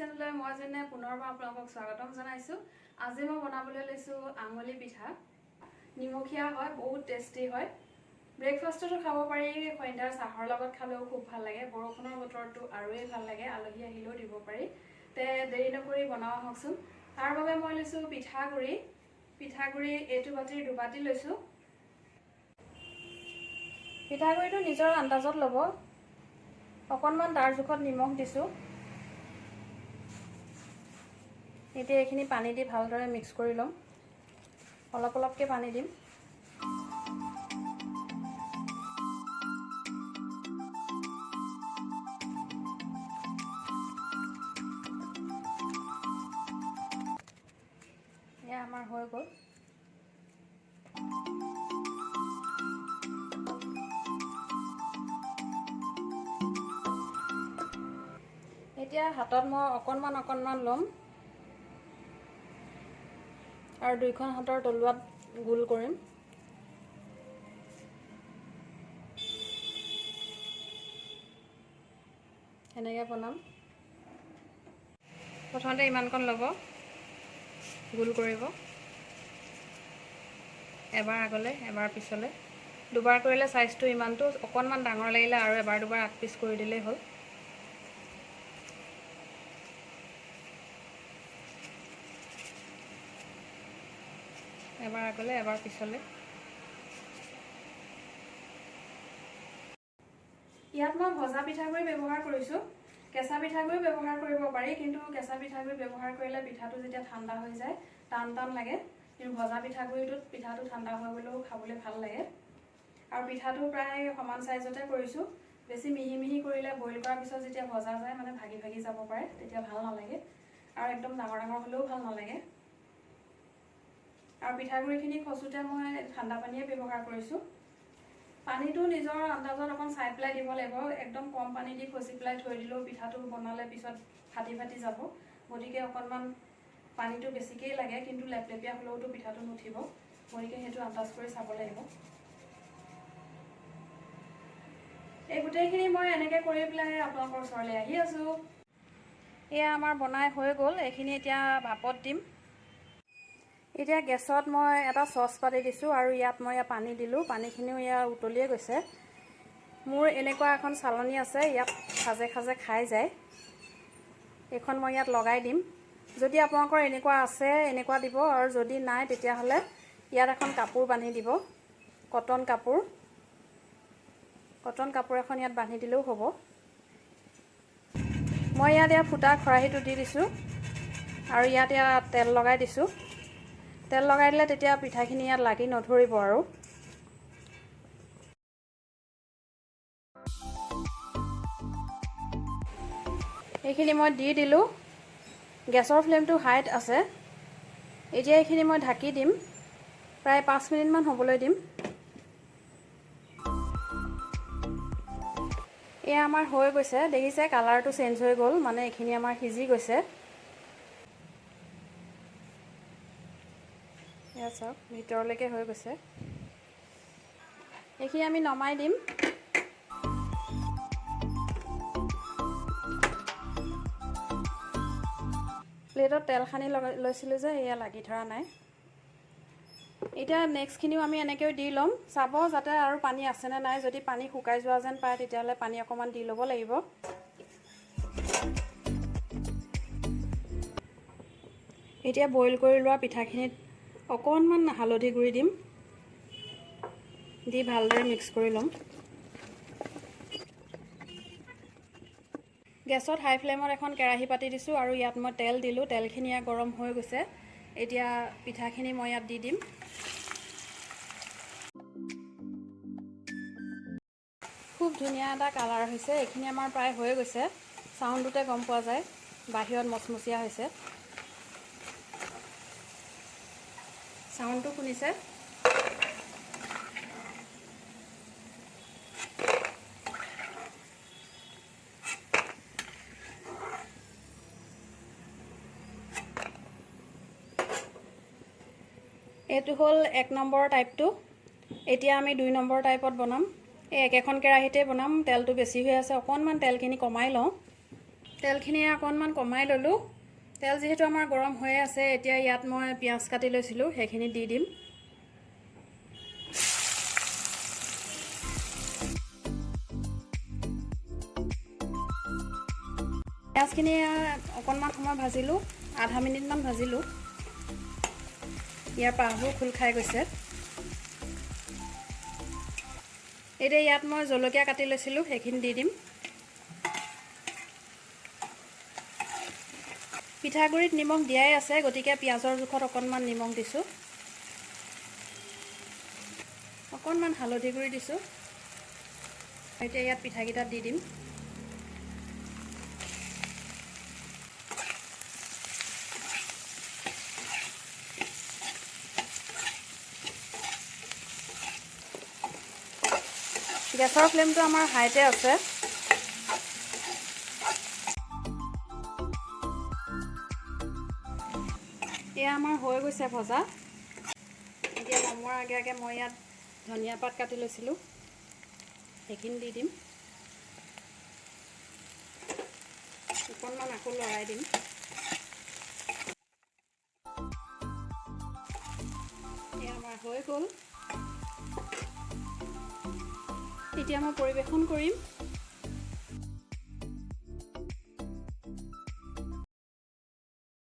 চেনেললৈ মই যেনে পুনৰবাৰ আপোনালোকক স্বাগতম জনাইছো। আজি মই বনাবলৈ লৈছো আঙুলি পিঠা। নিমখীয়া হয়, বহুত টেষ্টি হয়। ব্ৰেকফাষ্টতো খাব পাৰি, সন্ধ্যাৰ চাহৰ লগত খালেও খুব ভাল লাগে। বৰষুণৰ বতৰটো আৰুই ভাল লাগে, আলহী আহিলেও দিব পাৰি। তে দেৰি নকৰি বনাও আহকচোন। তাৰ বাবে মই লৈছো পিঠাগুৰি। পিঠাগুৰি এইটো বাটিৰ দুবাটি লৈছো। পিঠাগুৰিটো নিজৰ আন্দাজত ল'ব। অকণমান তাৰ জোখত নিমখ দিছো। এতিয়া এইখিনি পানী দি ভালদৰে মিক্স কৰি লম। অলপ অলপকৈ পানী দিম। এয়া আমাৰ হৈ গ'ল। এতিয়া হাতত মই অকণমান ল'ম আৰু দুইখন হাতৰ তলুৱাত গোল কৰিম। এনেকৈ বনাম। প্ৰথমতে ইমানকণ ল'ব, গোল কৰিব। এবাৰ আগলৈ এবাৰ পিছলৈ, দুবাৰ কৰিলে চাইজটো ইমানটো, অকণমান ডাঙৰ লাগিলে আৰু এবাৰ দুবাৰ আগ পিচ কৰি দিলেই হ'ল। এবাৰ আগলৈ এবাৰ পিছলৈ। ইয়াত মই ভজা পিঠাগুড়ি ব্যৱহাৰ কৰিছোঁ। কেঁচা পিঠাগুড়ি ব্যৱহাৰ কৰিব পাৰি, কিন্তু কেঁচা পিঠাগুড়ি ব্যৱহাৰ কৰিলে পিঠাটো যেতিয়া ঠাণ্ডা হৈ যায় টান টান লাগে। কিন্তু ভজা পিঠাগুড়িটোত পিঠাটো ঠাণ্ডা হৈ গ'লেও খাবলৈ ভাল লাগে। আৰু পিঠাটো প্ৰায় সমান চাইজতে কৰিছোঁ। বেছি মিহি মিহি কৰিলে বইল কৰাৰ পিছত যেতিয়া ভজা যায় মানে ভাগি ভাগি যাব পাৰে, তেতিয়া ভাল নালাগে। আৰু একদম ডাঙৰ ডাঙৰ হ'লেও ভাল নালাগে। আৰু পিঠাগুড়িখিনি খচোঁতে মই ঠাণ্ডা পানীয়ে ব্যৱহাৰ কৰিছোঁ। পানীটো নিজৰ আন্দাজত অকণ চাই পেলাই দিব লাগিব। একদম কম পানী দি খচি পেলাই থৈ দিলেও পিঠাটো বনালে পিছত ফাটি ফাটি যাব। গতিকে অকণমান পানীটো বেছিকেই লাগে, কিন্তু লেপলেপীয়া হ'লেওতো পিঠাটো নুঠিব। গতিকে সেইটো আন্দাজ কৰি চাব লাগিব। এই গোটেইখিনি মই এনেকৈ কৰি পেলাই আপোনালোকৰ ওচৰলৈ আহি আছোঁ। এয়া আমাৰ বনাই হৈ গ'ল। এইখিনি এতিয়া ভাপত দিম। এতিয়া গেছত মই এটা চচ পাতি দিছোঁ আৰু ইয়াত মই পানী দিলোঁ। পানীখিনিও ইয়াত উতলিয়ে গৈছে। মোৰ এনেকুৱা এখন চালনী আছে, ইয়াত খাজে খাজে খাই যায়। এইখন মই ইয়াত লগাই দিম। যদি আপোনালোকৰ এনেকুৱা আছে এনেকুৱা দিব, আৰু যদি নাই তেতিয়াহ'লে ইয়াত এখন কাপোৰ বান্ধি দিব। কটন কাপোৰ এখন ইয়াত বান্ধি দিলেও হ'ব। মই ইয়াত ফুটা খৰাহীটো দি দিছোঁ আৰু ইয়াত তেল লগাই দিছোঁ। তেল লগাই দিলে তেতিয়া পিঠাখিনি ইয়াত লাগি নধৰিব। আৰু এইখিনি মই দি দিলোঁ। গেছৰ ফ্লেমটো হাইত আছে। এতিয়া এইখিনি মই ঢাকি দিম, প্ৰায় 5 মিনিটমান হ'বলৈ দিম। এয়া আমাৰ হৈ গৈছে। দেখিছে কালাৰটো চেঞ্জ হৈ গ'ল, মানে এইখিনি আমাৰ সিজি গৈছে। এয়া চাওক, ভিতৰলৈকে হৈ গৈছে। এইখিনি আমি নমাই দিম। প্লেটত তেল সানি লৈছিলোঁ যে এয়া লাগি ধৰা নাই। এতিয়া নেক্সটখিনিও আমি এনেকৈ দি ল'ম। চাব যাতে আৰু পানী আছেনে নাই। যদি পানী শুকাই যোৱা যেন পায় তেতিয়াহ'লে পানী অকণমান দি ল'ব লাগিব। এতিয়া বইল কৰি লোৱা পিঠাখিনিত অকণমান হালধি গুড়ি দিম, দি ভালদৰে মিক্স কৰি ল'ম। গেছত হাই ফ্লেমত এখন কেৰাহী পাতি দিছোঁ আৰু ইয়াত মই তেল দিলোঁ। তেলখিনি গৰম হৈ গৈছে। এতিয়া পিঠাখিনি মই ইয়াত দি দিম। খুব ধুনীয়া এটা কালাৰ হৈছে। এইখিনি আমাৰ প্ৰায় হৈ গৈছে। চাউণ্ডটোতে গম পোৱা যায় বাহিৰত মচমচীয়া হৈছে। চাউণ্ডটো শুনিছে? এইটো হ'ল 1 নম্বৰ টাইপটো। এতিয়া আমি 2 নম্বৰ টাইপত বনাম। এই একেখন কেৰাহীতে বনাম। তেলটো বেছি হৈ আছে, অকণমান তেলখিনি কমাই লওঁ। তেলখিনি অকণমান কমাই ল'লোঁ। তেল যিহেতু আমাৰ গৰম হৈ আছে, এতিয়া ইয়াত মই পিঁয়াজ কাটি লৈছিলোঁ সেইখিনি দি দিম। পিঁয়াজখিনি অকণমান সময় ভাজিলোঁ, আধা মিনিটমান ভাজিলোঁ। ইয়াৰ পাহবোৰ খোল খাই গৈছে। এতিয়া ইয়াত মই জলকীয়া কাটি লৈছিলোঁ সেইখিনি দি দিম। পিঠাগুড়িত নিমখ দিয়াই আছে, গতিকে পিঁয়াজৰ জোখত অকণমান নিমখ দিছোঁ। অকণমান হালধি গুড়ি দিছোঁ। এতিয়া ইয়াত পিঠাকেইটাত দি দিম। গেছৰ ফ্লেমটো আমাৰ হাইতে আছে। এয়া আমাৰ হৈ গৈছে ভজা। এতিয়া নমোৱাৰ আগে আগে মই ইয়াত ধনিয়া পাত কাটি লৈছিলোঁ সেইখিনি দি দিম। অকণমান আকৌ লৰাই দিম। এয়া আমাৰ হৈ গ'ল। এতিয়া মই পৰিৱেশন কৰিম।